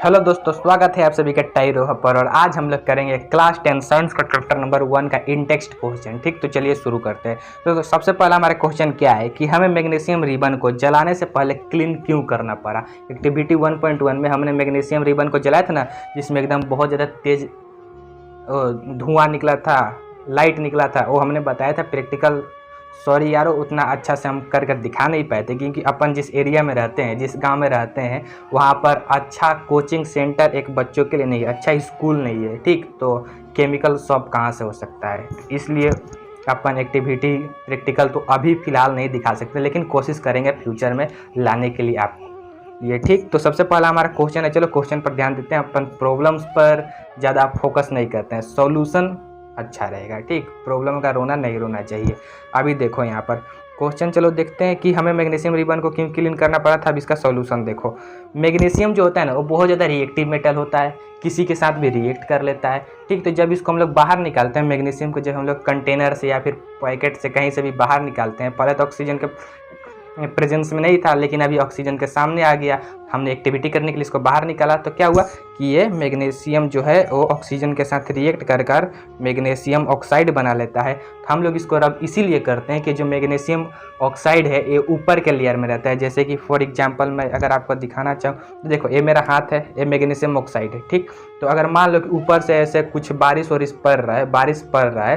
Hello दोस्तों, स्वागत है आप सभी का टाइरो पर। और आज हम लोग करेंगे क्लास 10 साइंस का चैप्टर नंबर 1 का इन टेक्स्ट क्वेश्चन। ठीक, तो चलिए शुरू करते हैं। तो सबसे पहला हमारा क्वेश्चन क्या है कि हमें मैग्नीशियम रिबन को जलाने से पहले क्लीन क्यों करना पड़ा। एक्टिविटी 1.1 में हमने मैग्नीशियम रिबन को जलाया था ना, जिसमें एकदम बहुत ज़्यादा तेज धुआं निकला था, लाइट निकला था। वो हमने बताया था प्रैक्टिकल। सॉरी यारो, उतना अच्छा से हम कर दिखा नहीं पाए थे, क्योंकि अपन जिस एरिया में रहते हैं, जिस गांव में रहते हैं, वहाँ पर अच्छा कोचिंग सेंटर एक बच्चों के लिए नहीं है, अच्छा स्कूल नहीं है। ठीक, तो केमिकल शॉप कहाँ से हो सकता है, इसलिए अपन एक्टिविटी प्रैक्टिकल तो अभी फ़िलहाल नहीं दिखा सकते, लेकिन कोशिश करेंगे फ्यूचर में लाने के लिए आपको ये। ठीक, तो सबसे पहला हमारा क्वेश्चन है, चलो क्वेश्चन पर ध्यान देते हैं। अपन प्रॉब्लम्स पर ज़्यादा फोकस नहीं करते हैं, सॉल्यूशन अच्छा रहेगा। ठीक, प्रॉब्लम का रोना नहीं रोना चाहिए। अभी देखो यहाँ पर क्वेश्चन, चलो देखते हैं कि हमें मैग्नीशियम रिबन को क्यों क्लीन करना पड़ा था। अब इसका सॉल्यूशन देखो। मैग्नीशियम जो होता है ना, वो बहुत ज़्यादा रिएक्टिव मेटल होता है, किसी के साथ भी रिएक्ट कर लेता है। ठीक, तो जब इसको हम लोग बाहर निकालते हैं, मैग्नीशियम को जब हम लोग कंटेनर से या फिर पैकेट से कहीं से भी बाहर निकालते हैं, पहले तो ऑक्सीजन के प्रेजेंस में नहीं था, लेकिन अभी ऑक्सीजन के सामने आ गया, हमने एक्टिविटी करने के लिए इसको बाहर निकाला, तो क्या हुआ कि ये मैग्नीशियम जो है वो ऑक्सीजन के साथ रिएक्ट कर मैग्नीशियम ऑक्साइड बना लेता है। तो हम लोग इसको रब इसीलिए करते हैं कि जो मैग्नीशियम ऑक्साइड है ये ऊपर के लेयर में रहता है। जैसे कि फॉर एग्जांपल मैं अगर आपको दिखाना चाहूँ तो देखो, ये मेरा हाथ है, ये मैग्नीशियम ऑक्साइड है। ठीक, तो अगर मान लो कि ऊपर से ऐसे कुछ बारिश पड़ रहा है,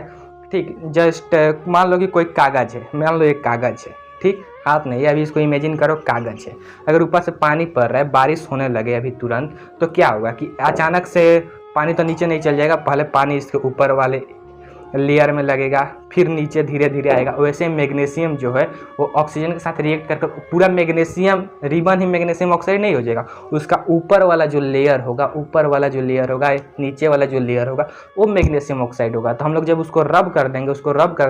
ठीक, जस्ट मान लो कि कोई कागज़ है, मान लो एक कागज़ है। ठीक, हाथ नहीं है, अभी इसको इमेजिन करो कागज़ है। अगर ऊपर से पानी पड़ रहा है, बारिश होने लगे अभी तुरंत, तो क्या होगा कि अचानक से पानी तो नीचे नहीं चल जाएगा, पहले पानी इसके ऊपर वाले लेयर में लगेगा, फिर नीचे धीरे धीरे आएगा। वैसे मैग्नीशियम जो है वो ऑक्सीजन के साथ रिएक्ट करके पूरा मैग्नीशियम रिबन ही मैग्नीशियम ऑक्साइड नहीं हो जाएगा, उसका ऊपर वाला जो लेयर होगा, नीचे वाला जो लेयर होगा, वो मैग्नीशियम ऑक्साइड होगा। तो हम लोग जब उसको रब कर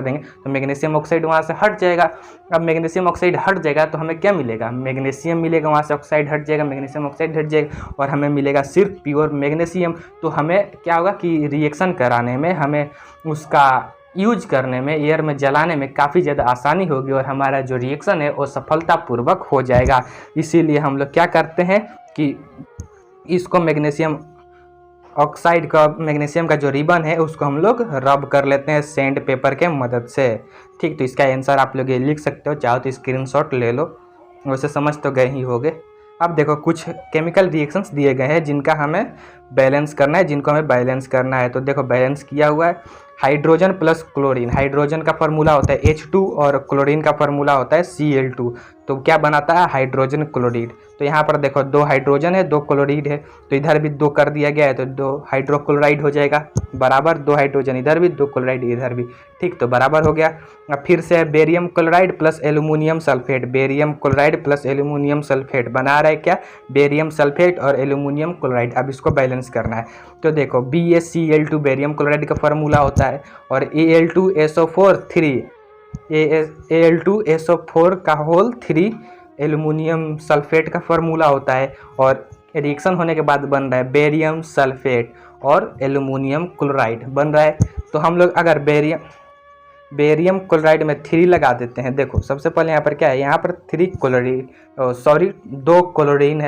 देंगे तो मैग्नीशियम ऑक्साइड वहाँ से हट जाएगा। अब मैग्नीशियम ऑक्साइड हट जाएगा तो हमें क्या मिलेगा, मैग्नीशियम मिलेगा, वहाँ से ऑक्साइड हट जाएगा, मैग्नीशियम ऑक्साइड हट जाएगा और हमें मिलेगा सिर्फ प्योर मैग्नीशियम। तो हमें क्या होगा कि रिएक्शन कराने में, हमें उसका यूज करने में, एयर में जलाने में काफ़ी ज़्यादा आसानी होगी और हमारा जो रिएक्शन है वो सफलतापूर्वक हो जाएगा। इसीलिए हम लोग क्या करते हैं कि इसको मैग्नीशियम ऑक्साइड का, मैग्नीशियम का जो रिबन है उसको हम लोग रब कर लेते हैं सैंड पेपर के मदद से। ठीक, तो इसका आंसर आप लोग ये लिख सकते हो, चाहो तो स्क्रीनशॉट ले लो, वैसे समझ तो गए ही होगे। अब देखो, कुछ केमिकल रिएक्शंस दिए गए हैं जिनका हमें बैलेंस करना है, तो देखो बैलेंस किया हुआ है। हाइड्रोजन प्लस क्लोरीन, हाइड्रोजन का फार्मूला होता है H2 और क्लोरीन का फार्मूला होता है Cl2। तो क्या बनाता है, हाइड्रोजन क्लोरीड। तो यहाँ पर देखो 2 हाइड्रोजन है, 2 क्लोरीड है, तो इधर भी 2 कर दिया गया है, तो 2 हाइड्रोक्लोराइड हो जाएगा बराबर 2 हाइड्रोजन इधर भी, 2 क्लोराइड इधर भी। ठीक, तो बराबर हो गया। अब फिर से barium chloride plus aluminium sulphate, barium chloride plus aluminium sulphate बना रहा है क्या, बेरियम सल्फेट और एल्यूमिनियम क्लोराइड। अब इसको बैलेंस करना है, तो देखो BaCl2 बेरियम क्लोराइड का फार्मूला होता है और Al2SO4 3 Al2SO4 का होल 3 एल्यूमिनियम सल्फेट का फार्मूला होता है और रिएक्शन होने के बाद बन रहा है बेरियम सल्फेट और एल्यूमिनियम क्लोराइड बन रहा है। तो हम लोग अगर बेरियम क्लोराइड में 3 लगा देते हैं, देखो सबसे पहले यहाँ पर क्या है, यहाँ पर 2 क्लोरीन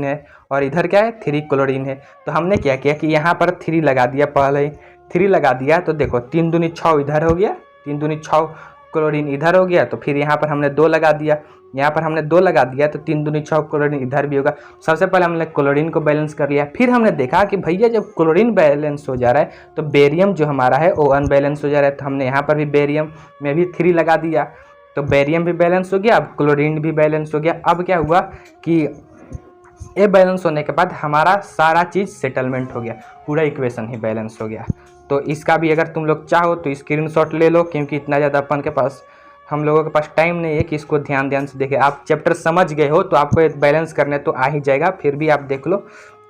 है और इधर क्या है 3 क्लोरीन है। तो हमने क्या किया कि यहाँ पर 3 लगा दिया, पहले 3 लगा दिया, तो देखो 3 दूनी 6 इधर हो गया, 3 दूनी 6 क्लोरीन इधर हो गया, तो फिर यहाँ पर हमने 2 लगा दिया, तो 3 दूनी 6 क्लोरीन इधर भी होगा। सबसे पहले हमने क्लोरीन को बैलेंस कर लिया, फिर हमने देखा कि भैया जब क्लोरीन बैलेंस हो जा रहा है तो बेरियम जो हमारा है वो अनबैलेंस हो जा रहा है, तो हमने यहाँ पर भी बेरियम में भी 3 लगा दिया, तो बेरियम भी बैलेंस हो गया, अब क्लोरीन भी बैलेंस हो गया। अब क्या हुआ कि ये बैलेंस होने के बाद हमारा सारा चीज़ सेटलमेंट हो गया, पूरा इक्वेशन ही बैलेंस हो गया। तो इसका भी अगर तुम लोग चाहो तो स्क्रीनशॉट ले लो, क्योंकि इतना ज़्यादा हम लोगों के पास टाइम नहीं है कि इसको ध्यान से देखें। आप चैप्टर समझ गए हो तो आपको बैलेंस करने तो आ ही जाएगा, फिर भी आप देख लो।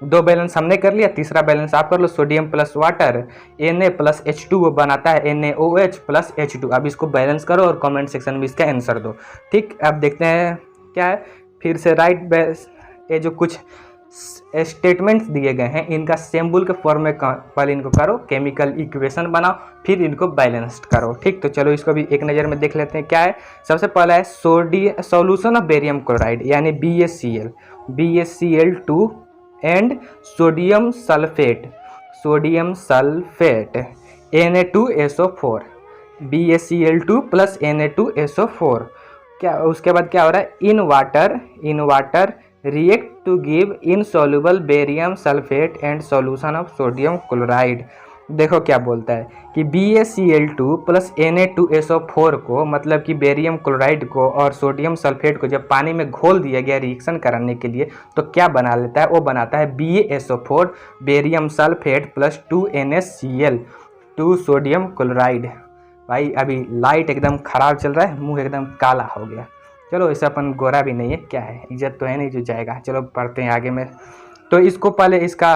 2 बैलेंस हमने कर लिया, तीसरा बैलेंस आप कर लो। Sodium plus water Na plus H2 बनाता है NaOH प्लस H2। अब इसको बैलेंस करो और कमेंट सेक्शन में इसका आंसर दो। ठीक, अब देखते हैं क्या है, फिर से ये जो कुछ स्टेटमेंट्स दिए गए हैं इनका सिंबल के फॉर्म में पहले इनको करो, केमिकल इक्वेशन बनाओ, फिर इनको बैलेंस्ड करो। ठीक, तो चलो इसको भी एक नज़र में देख लेते हैं क्या है। सबसे पहला है सॉल्यूशन ऑफ बेरियम क्लोराइड यानी BaCl, BaCl2 and sodium sulphate Na2SO4 BaCl2 plus Na2SO4। क्या उसके बाद क्या हो रहा है, in water react to give insoluble barium sulphate and solution of sodium chloride. देखो क्या बोलता है कि BaCl2 प्लस Na2SO4 को, मतलब कि बेरियम क्लोराइड को और सोडियम सल्फेट को जब पानी में घोल दिया गया रिएक्शन कराने के लिए, तो क्या बना लेता है, वो बनाता है BaSO4 barium sulphate plus 2NaCl 2 sodium chloride. भाई अभी लाइट एकदम ख़राब चल रहा है, मुंह एकदम काला हो गया। चलो इसे अपन गोरा भी नहीं है, क्या है, इज्जत तो है नहीं जो जाएगा। चलो पढ़ते हैं आगे में। तो इसको पहले इसका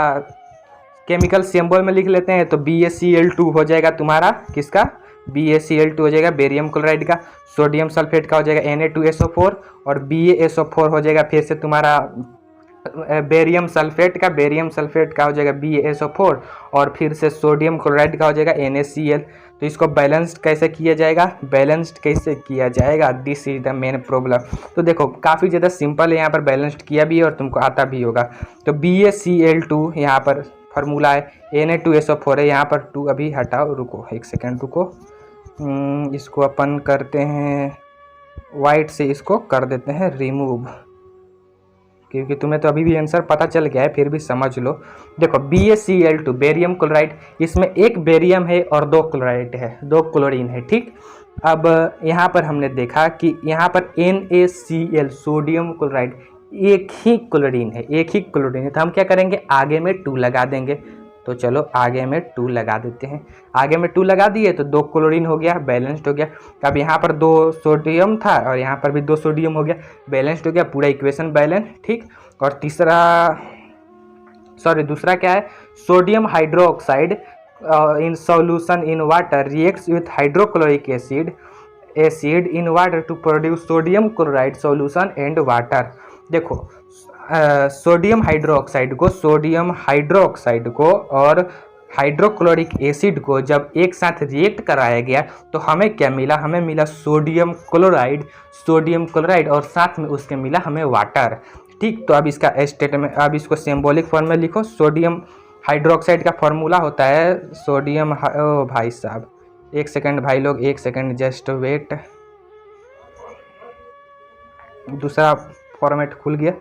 केमिकल सिंबल में लिख लेते हैं। तो BaCl2 हो जाएगा तुम्हारा किसका, BaCl2 हो जाएगा बेरियम क्लोराइड का, सोडियम सल्फेट का हो जाएगा Na2SO4 और BaSO4 हो जाएगा फिर से तुम्हारा बेरियम सल्फेट का हो जाएगा BaSO4 और फिर से सोडियम क्लोराइड का हो जाएगा NaCl। तो इसको बैलेंस्ड कैसे किया जाएगा, this is the main problem. तो देखो काफ़ी ज़्यादा सिंपल है, यहाँ पर बैलेंस्ड किया भी है और तुमको आता भी होगा। तो BaCl2 यहाँ पर फार्मूला है, Na2SO4 है, यहाँ पर 2 अभी हटाओ, रुको एक सेकेंड रुको, इसको अपन करते हैं वाइट से, इसको कर देते हैं रिमूव, क्योंकि तुम्हें तो अभी भी आंसर पता चल गया है, फिर भी समझ लो। देखो BaCl2 बेरियम क्लोराइड, इसमें एक बेरियम है और 2 क्लोराइड है, 2 क्लोरीन है, ठीक। अब यहाँ पर हमने देखा कि यहाँ पर NaCl सोडियम क्लोराइड एक ही क्लोरीन है, तो हम क्या करेंगे, आगे में 2 लगा देंगे। तो चलो आगे में 2 लगा देते हैं। आगे में 2 लगा दिए तो 2 क्लोरीन हो गया, बैलेंस्ड हो गया। अब यहाँ पर 2 सोडियम था और यहाँ पर भी 2 सोडियम हो गया, बैलेंस्ड हो गया, पूरा इक्वेशन बैलेंस, ठीक। और दूसरा क्या है, sodium hydroxide in solution in water reacts with hydrochloric acid in water to produce sodium chloride solution and water. देखो सोडियम हाइड्रोक्साइड को और हाइड्रोक्लोरिक एसिड को जब एक साथ रिएक्ट कराया गया तो हमें क्या मिला, हमें मिला सोडियम क्लोराइड और साथ में उसके मिला हमें वाटर, ठीक। तो अब इसका स्टेटमेंट, अब इसको सिंबॉलिक फॉर्म में लिखो। सोडियम हाइड्रोक्साइड का फॉर्मूला होता है सोडियम, ओ भाई साहब एक सेकंड भाई लोग, एक सेकंड जस्ट वेट, दूसरा फॉर्मेट खुल गया,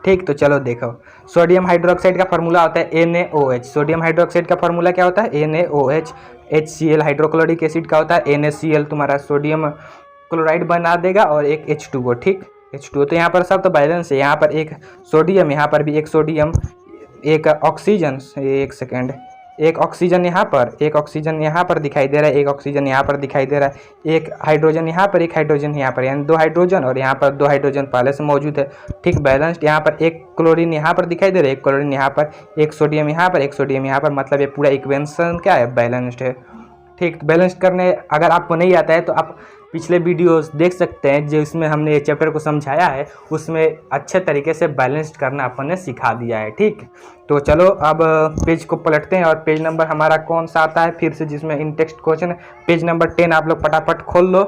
ठीक। तो चलो देखो, सोडियम हाइड्रोक्साइड का फार्मूला होता है NaOH। सोडियम हाइड्रोक्साइड का फार्मूला क्या होता है, NaOH। HCl हाइड्रोक्लोरिक एसिड का होता है NaCl, तुम्हारा सोडियम क्लोराइड बना देगा और एक H2O, ठीक, H2O। तो यहाँ पर सब तो बैलेंस है, यहाँ पर एक सोडियम, यहाँ पर भी एक सोडियम, एक ऑक्सीजन, एक सेकेंड, एक ऑक्सीजन यहाँ पर दिखाई दे रहा है, एक ऑक्सीजन यहाँ पर दिखाई दे रहा है, एक हाइड्रोजन यहाँ पर, एक हाइड्रोजन यहाँ पर, यानी 2 हाइड्रोजन और यहाँ पर 2 हाइड्रोजन पहले से मौजूद है, ठीक, बैलेंस्ड। यहाँ पर एक क्लोरीन यहाँ पर दिखाई दे रहा है, एक क्लोरीन यहाँ पर, एक सोडियम यहाँ पर, एक सोडियम यहाँ पर, मतलब ये पूरा इक्वेशन क्या है, बैलेंस्ड है, ठीक। बैलेंस करने अगर आपको नहीं आता है तो आप पिछले वीडियोस देख सकते हैं, जो इसमें हमने ये चैप्टर को समझाया है, उसमें अच्छे तरीके से बैलेंस करना अपन ने सिखा दिया है, ठीक। तो चलो अब पेज को पलटते हैं और पेज नंबर हमारा कौन सा आता है फिर से, जिसमें इन टेक्स्ट क्वेश्चन, पेज नंबर 10 आप लोग फटाफट खोल लो।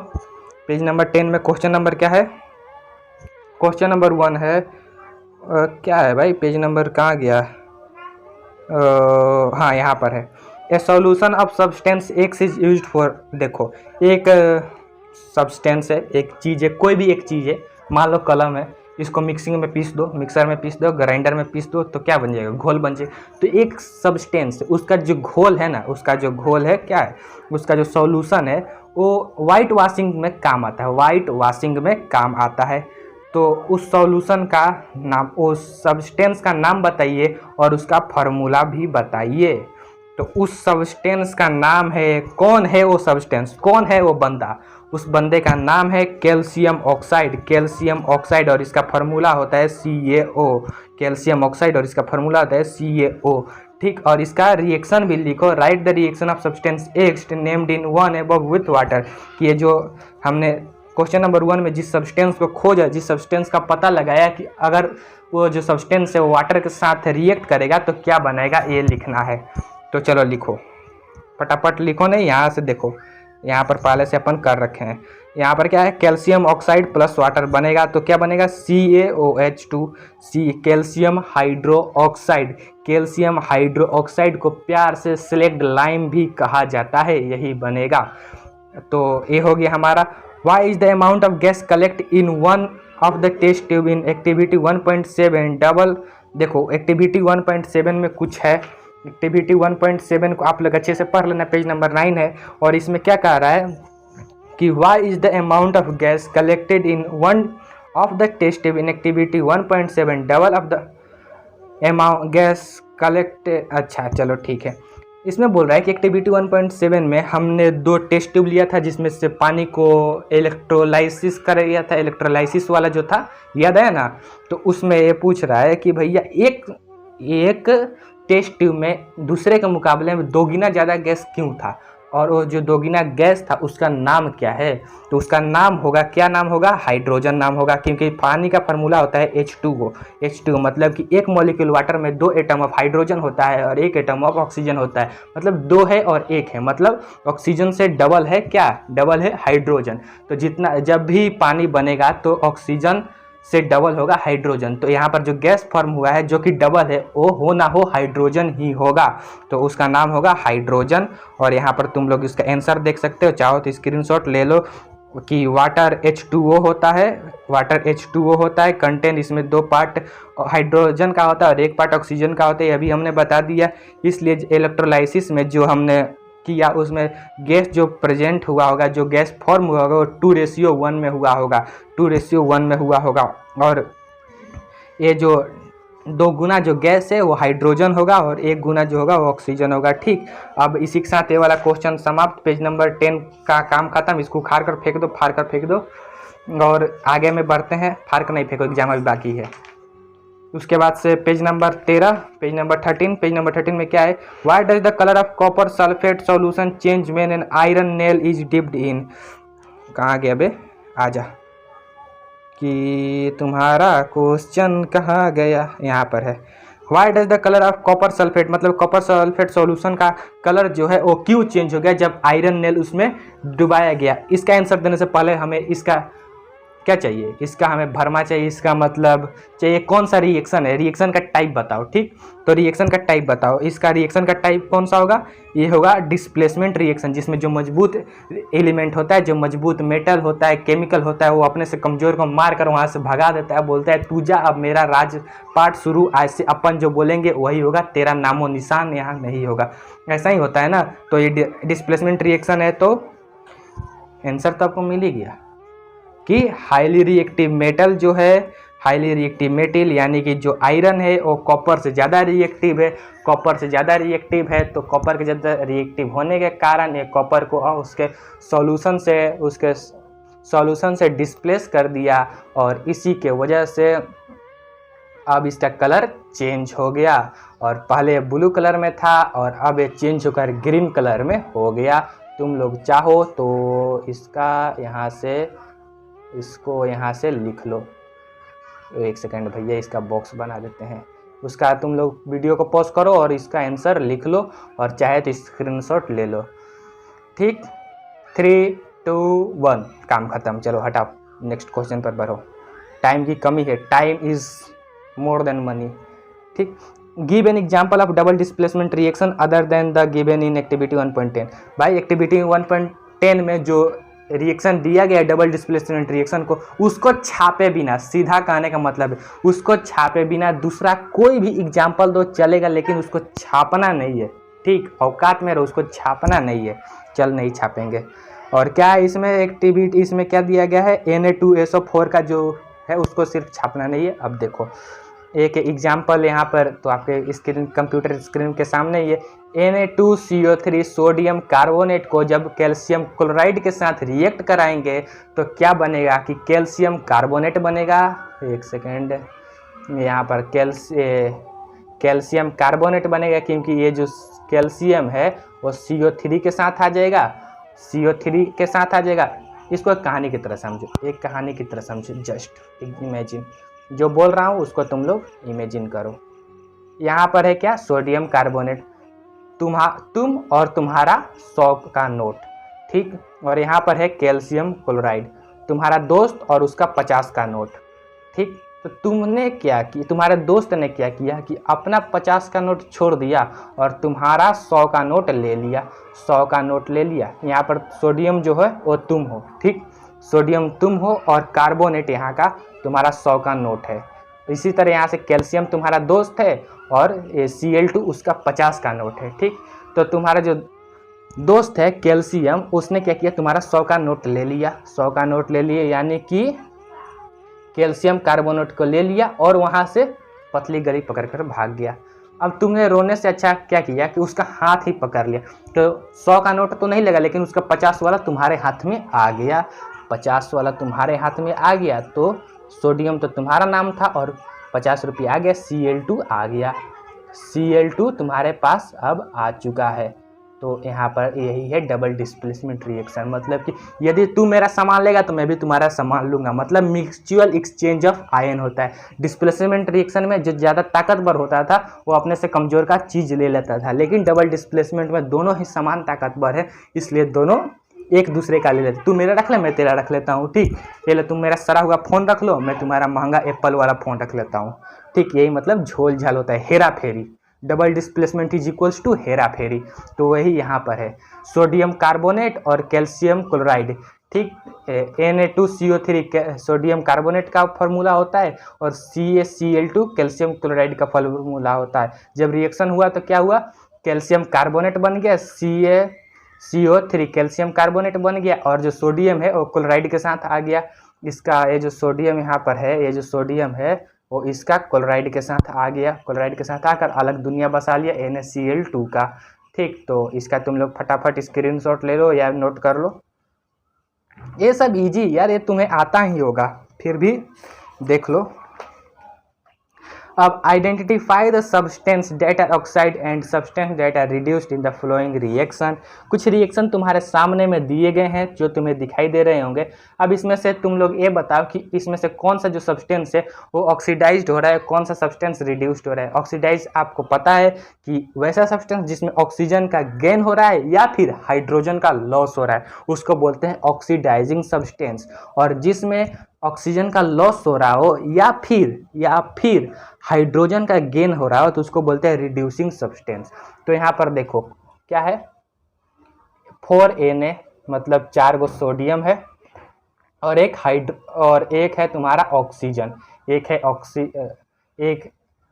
पेज नंबर 10 में क्वेश्चन नंबर क्या है, क्वेश्चन नंबर 1 है, क्या है भाई, पेज नंबर कहाँ गया, हाँ यहाँ पर है, ए solution of substance x is used for. देखो एक सब्सटेंस है, एक चीज़ है, कोई भी एक चीज़ है, मान लो कलम है, इसको मिक्सर में पीस दो, ग्राइंडर में पीस दो, तो क्या बन जाएगा, घोल बन जाएगा। तो एक सब्सटेंस, उसका जो घोल है ना, उसका जो घोल है क्या है, उसका जो सॉल्यूशन है वो वाइट वॉशिंग में काम आता है, तो उस सॉल्यूशन का नाम, उस सब्सटेंस का नाम बताइए और उसका फार्मूला भी बताइए। तो उस सब्सटेंस का नाम है, कौन है वो सब्सटेंस, कौन है वो बंदा, उस बंदे का नाम है कैल्शियम ऑक्साइड और इसका फार्मूला होता है CaO, कैल्शियम ऑक्साइड और इसका फार्मूला होता है CaO, ठीक। और इसका रिएक्शन भी लिखो, right the reaction of substance x named in one above with water. कि ये जो हमने क्वेश्चन नंबर 1 में जिस सब्सटेंस को खोजा, जिस सब्सटेंस का पता लगाया कि अगर वो जो सब्सटेंस है वो वाटर के साथ रिएक्ट करेगा तो क्या बनेगा, ये लिखना है। तो चलो लिखो, फटाफट लिखो, नहीं यहाँ से देखो, यहाँ पर पहले से अपन कर रखे हैं। यहाँ पर क्या है, कैल्शियम ऑक्साइड प्लस वाटर बनेगा तो क्या बनेगा, CaOH2 सी calcium hydroxide. Calcium hydroxide को प्यार से सिलेक्ट लाइम भी कहा जाता है, यही बनेगा। तो ये हो गया हमारा। Why is the amount of gas collect in one of the test tube in activity 1.7 double. देखो एक्टिविटी 1.7 में कुछ है, एक्टिविटी 1.7 को आप लोग अच्छे से पढ़ लेना, पेज नंबर 9 है। और इसमें क्या कह रहा है कि why is the amount of gas collected in one of the test tube in activity 1.7 double of the amount gas collected. अच्छा चलो ठीक है। इसमें बोल रहा है कि एक्टिविटी 1.7 में हमने 2 टेस्ट ट्यूब लिया था जिसमें से पानी को इलेक्ट्रोलाइसिस कर दिया था, इलेक्ट्रोलाइसिस वाला जो था याद है ना। तो उसमें ये पूछ रहा है कि भैया एक टेस्ट ट्यूब में दूसरे के मुकाबले में 2 गुना ज़्यादा गैस क्यों था, और वो जो 2 गुना गैस था उसका नाम क्या है। तो उसका नाम होगा, क्या नाम होगा, हाइड्रोजन नाम होगा, क्योंकि पानी का फार्मूला होता है H2O। H2O मतलब कि 1 मॉलिक्यूल वाटर में 2 एटम ऑफ हाइड्रोजन होता है और 1 एटम ऑफ ऑक्सीजन होता है, मतलब 2 है और 1 है, मतलब ऑक्सीजन से डबल है, क्या डबल है, हाइड्रोजन। तो जितना जब भी पानी बनेगा तो ऑक्सीजन से डबल होगा हाइड्रोजन। तो यहाँ पर जो गैस फॉर्म हुआ है जो कि डबल है वो हो ना हो हाइड्रोजन ही होगा, तो उसका नाम होगा हाइड्रोजन। और यहाँ पर तुम लोग इसका आंसर देख सकते हो, चाहो तो स्क्रीनशॉट ले लो कि वाटर H2O होता है, वाटर H2O होता है, कंटेंट इसमें 2 पार्ट हाइड्रोजन का होता है और 1 पार्ट ऑक्सीजन का होता है, ये अभी हमने बता दिया। इसलिए इलेक्ट्रोलाइसिस में जो हमने किया उसमें गैस जो प्रेजेंट हुआ होगा, जो गैस फॉर्म हुआ होगा वो 2:1 में हुआ होगा, 2:1 में हुआ होगा। और ये जो 2 गुना जो गैस है वो हाइड्रोजन होगा और 1 गुना जो होगा वो ऑक्सीजन होगा। ठीक, अब इसी के साथ ये वाला क्वेश्चन समाप्त, पेज नंबर 10 का काम खत्म। इसको उखाड़ कर फेंक दो, फाड़ कर फेंक दो और आगे में बढ़ते हैं। फाड़ कर नहीं फेंको, एग्जाम अभी बाकी है। उसके बाद से page number 13, page number 13, page number 13 में क्या है, why does the colour of copper sulphate solution change when an iron nail is dipped in. कहाँ गया बे, आजा कि तुम्हारा क्वेश्चन कहाँ गया, यहाँ पर है। Why does the colour of copper sulphate, मतलब कॉपर सल्फेट सॉल्यूशन का कलर जो है वो क्यों चेंज हो गया जब आयरन नेल उसमें डुबाया गया। इसका आंसर देने से पहले हमें इसका क्या चाहिए, इसका हमें भरमा चाहिए, इसका मतलब चाहिए कौन सा रिएक्शन है, रिएक्शन का टाइप बताओ। ठीक, तो रिएक्शन का टाइप बताओ, इसका रिएक्शन का टाइप कौन सा होगा, ये होगा डिस्प्लेसमेंट रिएक्शन, जिसमें जो मजबूत एलिमेंट होता है, जो मजबूत मेटल होता है, केमिकल होता है, वो अपने से कमजोर को मार कर वहाँ से भगा देता है, बोलता है तू जा, अब मेरा राजपाट शुरू, ऐसे अपन जो बोलेंगे वही होगा, तेरा नामो निशान यहाँ नहीं होगा। ऐसा ही होता है ना। तो ये डिस्प्लेसमेंट रिएक्शन है, तो आंसर तो आपको मिल ही गया कि हाईली रिएक्टिव मेटल जो है, हाईली रिएक्टिव मेटल यानी कि जो आयरन है वो कॉपर से ज़्यादा रिएक्टिव है, कॉपर से ज़्यादा रिएक्टिव है। तो कॉपर के ज़्यादा रिएक्टिव होने के कारण ये कॉपर को उसके सॉल्यूशन से डिस्प्लेस कर दिया और इसी के वजह से अब इसका कलर चेंज हो गया, और पहले ब्लू कलर में था और अब ये चेंज होकर ग्रीन कलर में हो गया। तुम लोग चाहो तो इसको यहाँ से लिख लो। एक सेकंड भैया, इसका बॉक्स बना देते हैं। उसका तुम लोग वीडियो को पॉज करो और इसका आंसर लिख लो, और चाहे तो स्क्रीनशॉट ले लो। ठीक, 3, 2, 1 काम खत्म। चलो हटाओ, नेक्स्ट क्वेश्चन पर बढ़ो, टाइम की कमी है, time is more than money. ठीक, give an example of double displacement reaction other than the given in activity 1.10। भाई एक्टिविटी 1.10 में जो रिएक्शन दिया गया है डबल डिस्प्लेसमेंट रिएक्शन को, उसको छापे बिना, सीधा कहने का मतलब है उसको छापे बिना दूसरा कोई भी एग्जाम्पल दो चलेगा, लेकिन उसको छापना नहीं है। ठीक, औकात में रहो, उसको छापना नहीं है। चल नहीं छापेंगे। और क्या इसमें एक्टिविटी, इसमें क्या दिया गया है, Na2SO4 का जो है उसको सिर्फ छापना नहीं है। अब देखो एक एग्जाम्पल यहाँ पर, तो आपके स्क्रीन, कंप्यूटर स्क्रीन के सामने ये Na2CO3 सोडियम कार्बोनेट को जब कैल्शियम क्लोराइड के साथ रिएक्ट कराएंगे तो क्या बनेगा कि कैल्शियम कार्बोनेट बनेगा। एक सेकेंड, यहाँ पर कैल्शियम कार्बोनेट बनेगा, क्योंकि ये जो कैल्शियम है वो CO3 के साथ आ जाएगा, CO3 के साथ आ जाएगा। इसको एक कहानी की तरह समझो, एक कहानी की तरह समझो, जस्ट इमेजिन, जो बोल रहा हूँ उसको तुम लोग इमेजिन करो। यहाँ पर है क्या, सोडियम कार्बोनेट, तुम और तुम्हारा 100 का नोट। ठीक। और यहाँ पर है कैल्शियम क्लोराइड, तुम्हारा दोस्त और उसका 50 का नोट, ठीक। तो तुमने क्या किया, तुम्हारे दोस्त ने क्या किया कि अपना 50 का नोट छोड़ दिया और तुम्हारा 100 का नोट ले लिया, 100 का नोट ले लिया। यहाँ पर सोडियम जो है वो तुम हो, ठीक, सोडियम तुम हो और कार्बोनेट यहाँ का तुम्हारा 100 का नोट है। इसी तरह यहाँ से कैल्शियम तुम्हारा दोस्त है और Cl2 उसका 50 का नोट है, ठीक। तो तुम्हारा जो दोस्त है कैल्शियम, उसने क्या किया, तुम्हारा 100 का नोट ले लिया, 100 का नोट ले लिए, यानी कि कैल्शियम कार्बोनेट को ले लिया और वहाँ से पतली गरी पकड़कर भाग गया। अब तुमने रोने से अच्छा क्या किया कि उसका हाथ ही पकड़ लिया। तो 100 का नोट तो नहीं लगा, लेकिन उसका 50 वाला तुम्हारे हाथ में आ गया, 50 वाला तुम्हारे हाथ में आ गया। तो सोडियम तो तुम्हारा नाम था और 50 रुपये आ गया, Cl2 आ गया, Cl2 तुम्हारे पास अब आ चुका है। तो यहाँ पर यही है डबल डिस्प्लेसमेंट रिएक्शन, मतलब कि यदि तू मेरा सामान लेगा तो मैं भी तुम्हारा सामान लूँगा, मतलब म्यूचुअल एक्सचेंज ऑफ आयन होता है। डिस्प्लेसमेंट रिएक्शन में जो ज़्यादा ताकतवर होता था वो अपने से कमज़ोर का चीज़ ले लेता था, लेकिन डबल डिस्प्लेसमेंट में दोनों ही समान ताकतवर है, इसलिए दोनों एक दूसरे का ले लेते। तू मेरा रख ले, मैं तेरा रख लेता हूँ, ठीक। ये ले, तुम मेरा सड़ा हुआ फ़ोन रख लो, मैं तुम्हारा महंगा एप्पल वाला फ़ोन रख लेता हूँ, ठीक। यही मतलब झोल झाल होता है, हेरा फेरी। Double displacement is equals to हेरा फेरी। तो वही यहाँ पर है, सोडियम कार्बोनेट और कैल्शियम क्लोराइड, ठीक। Na2CO3 सोडियम कार्बोनेट का फार्मूला होता है और CaCl2 कैल्शियम क्लोराइड का फार्मूला होता है। जब रिएक्शन हुआ तो क्या हुआ, कैल्शियम कार्बोनेट बन गया, CaCO3 कैल्शियम कार्बोनेट बन गया और जो सोडियम है वो क्लोराइड के साथ आ गया। इसका ये जो सोडियम यहाँ पर है, ये जो सोडियम है वो इसका क्लोराइड के साथ आ गया, क्लोराइड के साथ आकर अलग दुनिया बसा लिया NaCl2 का, ठीक। तो इसका तुम लोग फटाफट स्क्रीनशॉट ले लो या नोट कर लो। ये सब इजी यार, ये तुम्हें आता ही होगा, फिर भी देख लो। अब identify the substance that are oxide and substance that are reduced in the flowing reaction. कुछ रिएक्शन तुम्हारे सामने में दिए गए हैं जो तुम्हें दिखाई दे रहे होंगे। अब इसमें से तुम लोग ये बताओ कि इसमें से कौन सा जो सब्सटेंस है वो ऑक्सीडाइज्ड हो रहा है, कौन सा सब्सटेंस रिड्यूस्ड हो रहा है। ऑक्सीडाइज आपको पता है कि वैसा सब्सटेंस जिसमें ऑक्सीजन का गेन हो रहा है या फिर हाइड्रोजन का लॉस हो रहा है उसको बोलते हैं ऑक्सीडाइजिंग सब्सटेंस, और जिसमें ऑक्सीजन का लॉस हो रहा हो या फिर हाइड्रोजन का गेन हो रहा हो तो उसको बोलते हैं रिड्यूसिंग सब्सटेंस। तो यहाँ पर देखो क्या है, 4Na मतलब 4 गो सोडियम है और एक है तुम्हारा ऑक्सीजन, एक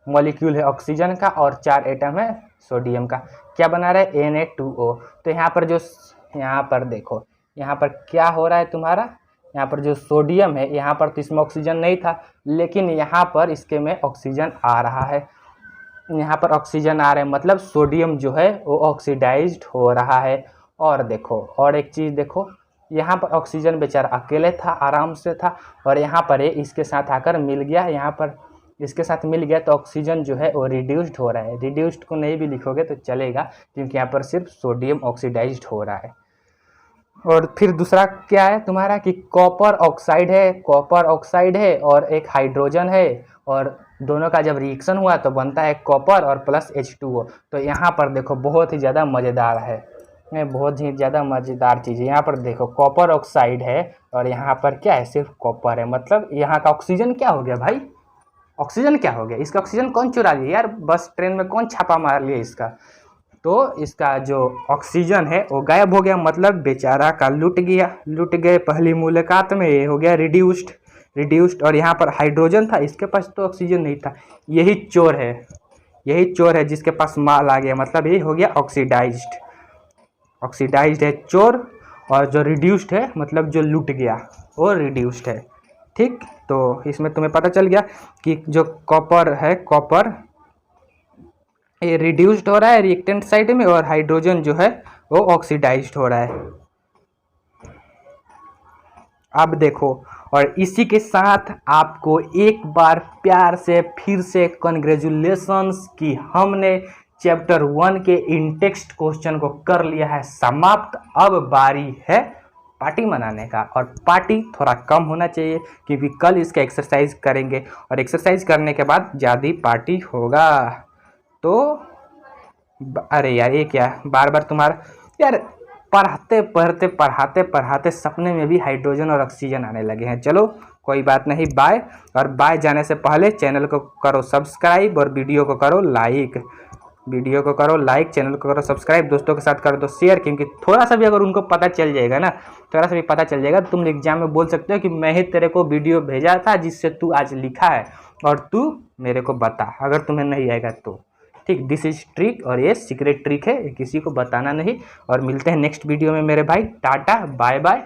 मॉलिक्यूल है ऑक्सीजन का और 4 एटम है सोडियम का। क्या बना रहा है, Na2O। तो यहाँ पर देखो, यहाँ पर क्या हो रहा है तुम्हारा, यहाँ पर जो सोडियम है, यहाँ पर तो इसमें ऑक्सीजन नहीं था, लेकिन यहाँ पर इसके में ऑक्सीजन आ रहा है, यहाँ पर ऑक्सीजन आ रहा है, मतलब सोडियम जो है वो ऑक्सीडाइज्ड हो रहा है। और देखो और एक चीज़ देखो, यहाँ पर ऑक्सीजन बेचारा अकेले था, आराम से था, और यहाँ पर इसके साथ आकर मिल गया, यहाँ पर इसके साथ मिल गया तो ऑक्सीजन जो है वो रिड्यूस्ड हो रहा है। रिड्यूस्ड को नहीं भी लिखोगे तो चलेगा क्योंकि यहाँ पर सिर्फ सोडियम ऑक्सीडाइज्ड हो रहा है। और फिर दूसरा क्या है तुम्हारा कि कॉपर ऑक्साइड है और एक हाइड्रोजन है, और दोनों का जब रिएक्शन हुआ तो बनता है कॉपर और प्लस H2O। तो यहाँ पर देखो बहुत ही ज़्यादा मज़ेदार है, बहुत ही ज़्यादा मज़ेदार चीज़ है। यहाँ पर देखो कॉपर ऑक्साइड है और यहाँ पर क्या है, सिर्फ कॉपर है, मतलब यहाँ का ऑक्सीजन क्या हो गया भाई, ऑक्सीजन क्या हो गया, इसका ऑक्सीजन कौन चुरा लिया यार, बस ट्रेन में कौन छापा मार लिया इसका। तो इसका जो ऑक्सीजन है वो गायब हो गया, मतलब बेचारा का लूट गए पहली मुलाकात में, ये हो गया रिड्यूस्ड। और यहाँ पर हाइड्रोजन था, इसके पास तो ऑक्सीजन नहीं था, यही चोर है जिसके पास माल आ गया, मतलब ये हो गया ऑक्सीडाइज्ड है चोर, और जो रिड्यूस्ड है मतलब जो लूट गया वो रिड्यूस्ड है, ठीक। तो इसमें तुम्हें पता चल गया कि जो कॉपर है, कॉपर ये रिड्यूस्ड हो रहा है रिएक्टेंट साइड में, और हाइड्रोजन जो है वो ऑक्सीडाइज्ड हो रहा है। अब देखो, और इसी के साथ आपको एक बार प्यार से फिर से कॉन्ग्रेचुलेशंस कि हमने चैप्टर 1 के इंटेक्स्ट क्वेश्चन को कर लिया है समाप्त। अब बारी है पार्टी मनाने का, और पार्टी थोड़ा कम होना चाहिए क्योंकि कल इसका एक्सरसाइज करेंगे और एक्सरसाइज करने के बाद ज़्यादा पार्टी होगा। तो अरे यार ये क्या बार बार तुम्हारा यार, पढ़ाते पढ़ाते सपने में भी हाइड्रोजन और ऑक्सीजन आने लगे हैं। चलो कोई बात नहीं, बाय। और बाय जाने से पहले चैनल को करो सब्सक्राइब और वीडियो को करो लाइक, चैनल को करो सब्सक्राइब, दोस्तों के साथ कर दो शेयर, क्योंकि थोड़ा सा भी अगर उनको पता चल जाएगा ना, थोड़ा सा भी पता चल जाएगा, तुम एग्जाम में बोल सकते हो कि मैं ही तेरे को वीडियो भेजा था जिससे तू आज लिखा है और तू मेरे को बता, अगर तुम्हें नहीं आएगा तो। ठीक, दिस इज ट्रिक, और ये सीक्रेट ट्रिक है, किसी को बताना नहीं। और मिलते हैं नेक्स्ट वीडियो में मेरे भाई। Tata bye bye.